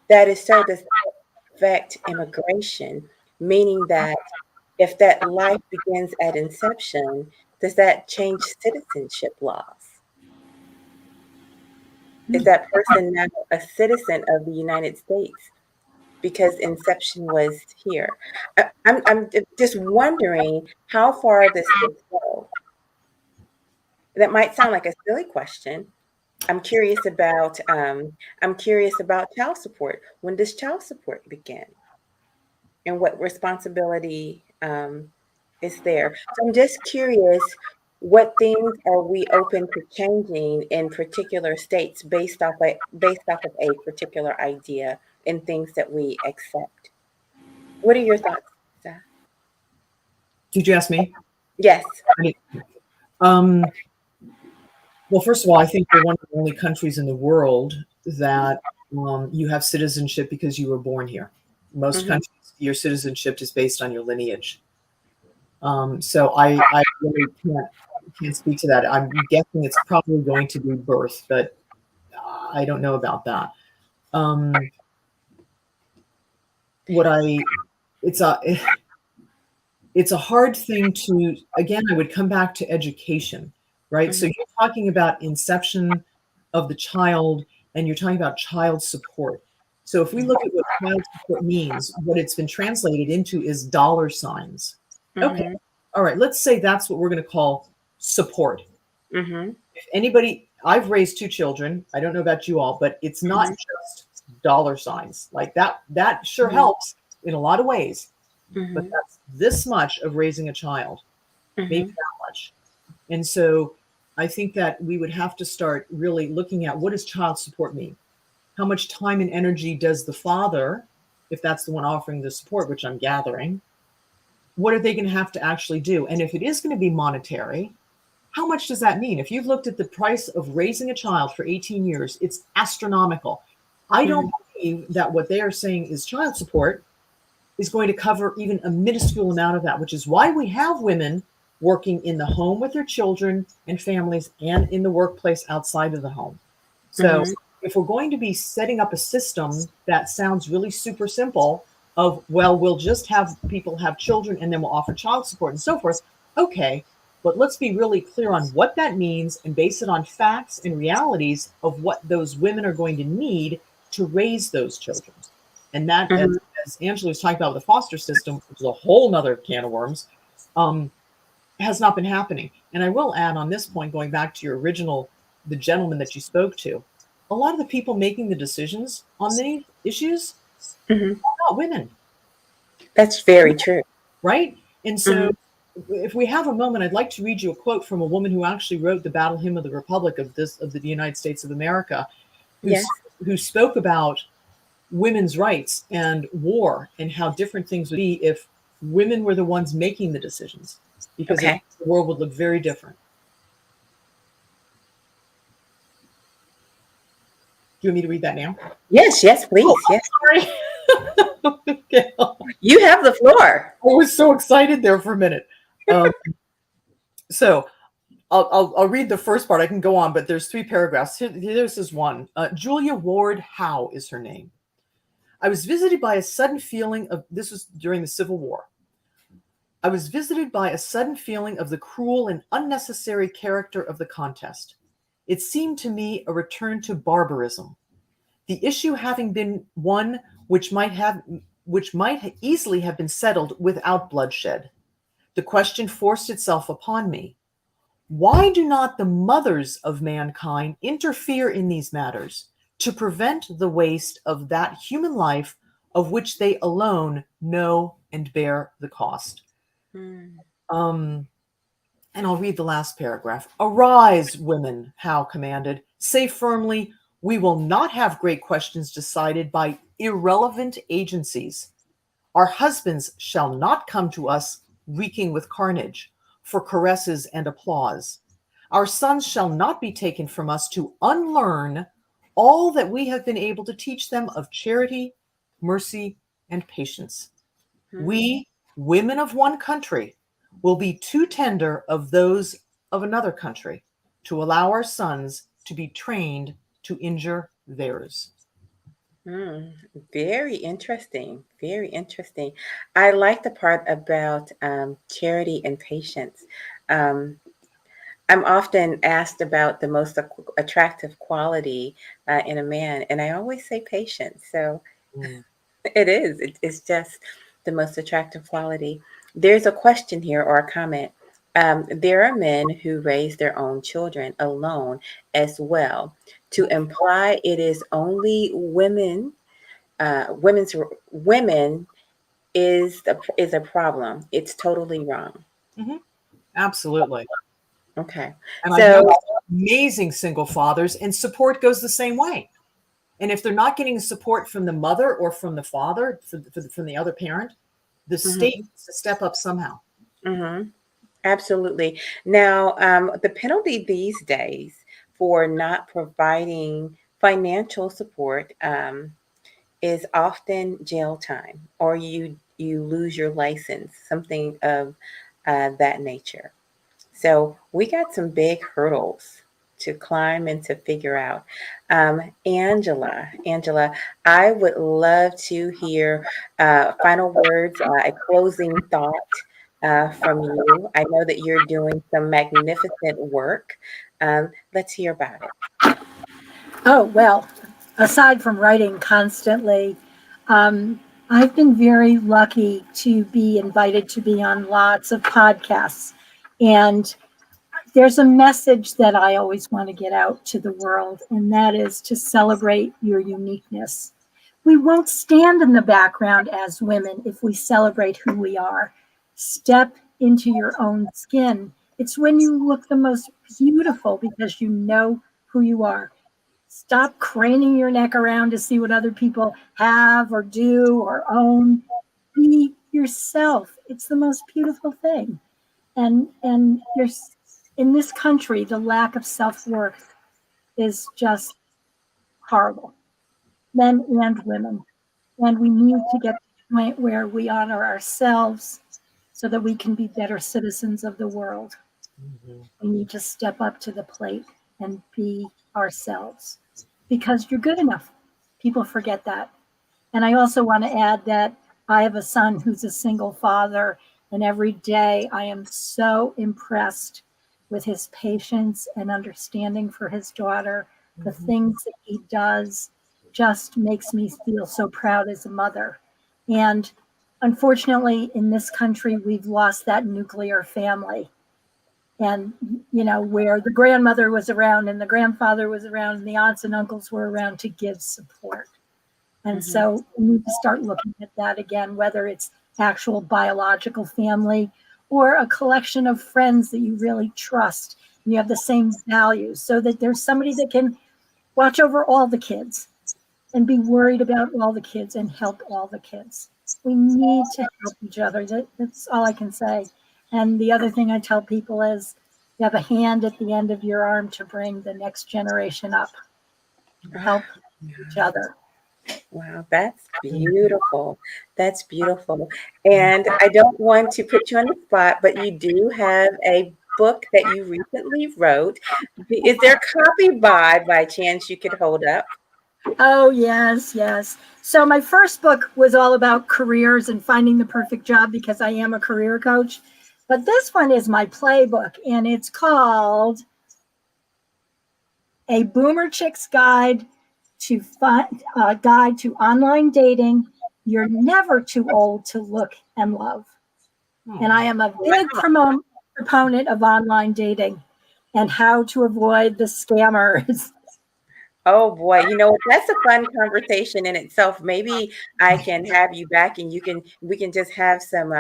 that is so, does that affect immigration? Meaning that if that life begins at inception, does that change citizenship laws? Is that person now a citizen of the United States because inception was here? I'm just wondering how far this would go. That might sound like a silly question. I'm curious about child support. When does child support begin? And what responsibility is there? So I'm just curious, what things are we open to changing in particular states based off of a particular idea and things that we accept? What are your thoughts, Lisa? Did you ask me? Yes. Well, first of all, I think we're one of the only countries in the world that you have citizenship because you were born here. Most countries, your citizenship is based on your lineage. So I really can't speak to that. I'm guessing it's probably going to be birth, but I don't know about that. It's a hard thing to, again, I would come back to education, right? So you're talking about inception of the child and you're talking about child support. So if we look at what child support means, what it's been translated into is dollar signs. Okay. All right. Let's say that's what we're going to call support. If anybody, I've raised 2 children. I don't know about you all, but it's not just dollar signs like that. That sure helps in a lot of ways. But that's this much of raising a child, maybe that much. And so I think that we would have to start really looking at what does child support mean? How much time and energy does the father, if that's the one offering the support, which I'm gathering, what are they going to have to actually do? And if it is going to be monetary, how much does that mean? If you've looked at the price of raising a child for 18 years, it's astronomical. I don't believe that what they are saying is child support is going to cover even a minuscule amount of that, which is why we have women working in the home with their children and families and in the workplace outside of the home. So if we're going to be setting up a system that sounds really super simple of, well, we'll just have people have children and then we'll offer child support and so forth. Okay, but let's be really clear on what that means and base it on facts and realities of what those women are going to need to raise those children. And that, as Angela was talking about with the foster system, which is a whole nother can of worms, has not been happening. And I will add on this point, going back to your original, the gentleman that you spoke to, a lot of the people making the decisions on these issues are not women. That's very true. right? And so if we have a moment, I'd like to read you a quote from a woman who actually wrote the Battle Hymn of the Republic of the United States of America, Yes. who spoke about women's rights and war and how different things would be if women were the ones making the decisions, because Okay. the world would look very different. Do you want me to read that now? Yes, yes, please. Yes. Sorry. Okay. You have the floor. I was so excited there for a minute. So I'll read the first part. I can go on, but there's 3 paragraphs. Here's this one. Julia Ward Howe is her name. I was visited by a sudden feeling of, this was during the Civil War. I was visited by a sudden feeling of the cruel and unnecessary character of the contest. It seemed to me a return to barbarism. The issue having been one which might easily have been settled without bloodshed. The question forced itself upon me. Why do not the mothers of mankind interfere in these matters to prevent the waste of that human life of which they alone know and bear the cost? And I'll read the last paragraph. Arise, women, Howe commanded. Say firmly, we will not have great questions decided by irrelevant agencies. Our husbands shall not come to us reeking with carnage for caresses and applause. Our sons shall not be taken from us to unlearn all that we have been able to teach them of charity, mercy, and patience. We, women of one country, will be too tender of those of another country to allow our sons to be trained to injure theirs. Very interesting. Very interesting. I like the part about charity and patience. I'm often asked about the most attractive quality in a man, and I always say patience. So it is. It's just the most attractive quality. There's a question here or a comment. There are men who raise their own children alone as well. To imply it is only women, women is a problem. It's totally wrong. Absolutely. Okay. And I So know amazing single fathers, and support goes the same way. And if they're not getting support from the mother or from the father, from the other parent, the state needs to step up somehow. Absolutely. Now, the penalty these days for not providing financial support is often jail time, or you lose your license, something of that nature. So we got some big hurdles to climb and to figure out. Angela, I would love to hear final words, a closing thought from you. I know that you're doing some magnificent work. Let's hear about it. Oh, well, aside from writing constantly, I've been very lucky to be invited to be on lots of podcasts. And there's a message that I always want to get out to the world, and that is to celebrate your uniqueness. We won't stand in the background as women if we celebrate who we are. Step into your own skin. It's when you look the most beautiful because you know who you are. Stop craning your neck around to see what other people have or do or own. Be yourself. It's the most beautiful thing. And there's, in this country, the lack of self-worth is just horrible, men and women. And we need to get to the point where we honor ourselves so that we can be better citizens of the world. We need to step up to the plate and be ourselves because you're good enough. People forget that. And I also want to add that I have a son who's a single father, and every day I am so impressed with his patience and understanding for his daughter. The things that he does just makes me feel so proud as a mother. And unfortunately, in this country, we've lost that nuclear family. And, you know, where the grandmother was around and the grandfather was around and the aunts and uncles were around to give support. And so we need to start looking at that again, whether it's actual biological family, or a collection of friends that you really trust and you have the same values, so that there's somebody that can watch over all the kids and be worried about all the kids and help all the kids. We need to help each other. That's all I can say. And the other thing I tell people is you have a hand at the end of your arm to bring the next generation up. Help each other. Wow, that's beautiful. That's beautiful. And I don't want to put you on the spot, but you do have a book that you recently wrote. Is there a copy by chance you could hold up? Oh, yes, yes. So my first book was all about careers and finding the perfect job, because I am a career coach. But this one is my playbook, and it's called A Boomer Chick's Guide to Online Dating. You're never too old to look and love. And I am a big proponent of online dating and how to avoid the scammers. Oh boy, you know what? That's a fun conversation in itself. Maybe I can have you back and we can just have some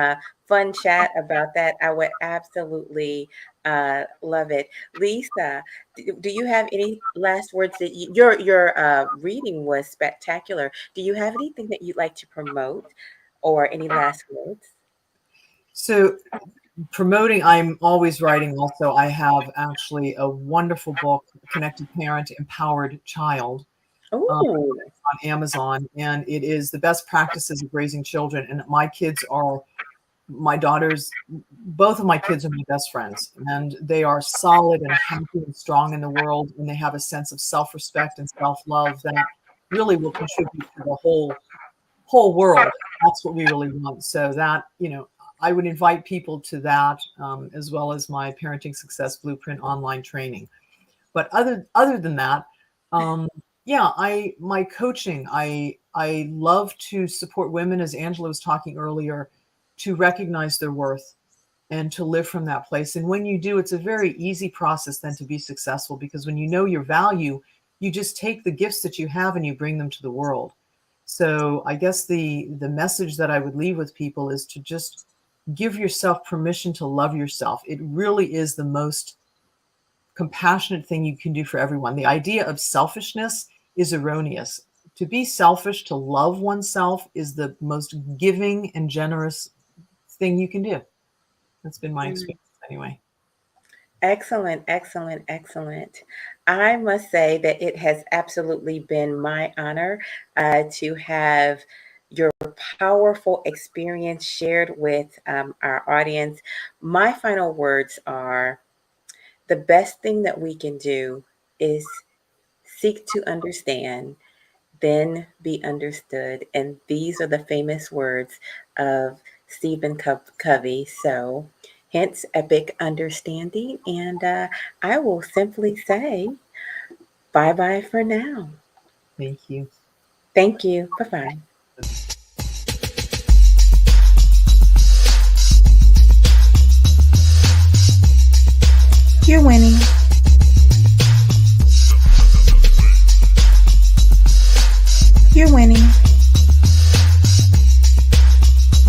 fun chat about that. I would absolutely love it. Leezá, do you have any last words that your reading was spectacular. Do you have anything that you'd like to promote or any last words? So promoting, I'm always writing also. I have actually a wonderful book, Connected Parent, Empowered Child, on Amazon. And it is the best practices of raising children. And my daughters, both of my kids are my best friends. And they are solid and happy and strong in the world. And they have a sense of self-respect and self-love that really will contribute to the whole world. That's what we really want. So that, I would invite people to that, as well as my Parenting Success Blueprint online training. But other than that, my coaching, I love to support women, as Angela was talking earlier, to recognize their worth and to live from that place. And when you do, it's a very easy process then to be successful, because when you know your value, you just take the gifts that you have and you bring them to the world. So I guess the message that I would leave with people is to just give yourself permission to love yourself. It really is the most compassionate thing you can do for everyone. The idea of selfishness is erroneous. To be selfish, to love oneself, is the most giving and generous thing you can do. That's been my experience anyway. Excellent, excellent, excellent. I must say that it has absolutely been my honor to have your powerful experience shared with our audience. My final words are, the best thing that we can do is seek to understand, then be understood. And these are the famous words of Stephen Covey. So hence epic understanding. And I will simply say bye-bye for now. Thank you. Thank you. Bye-bye. You're winning. You're winning.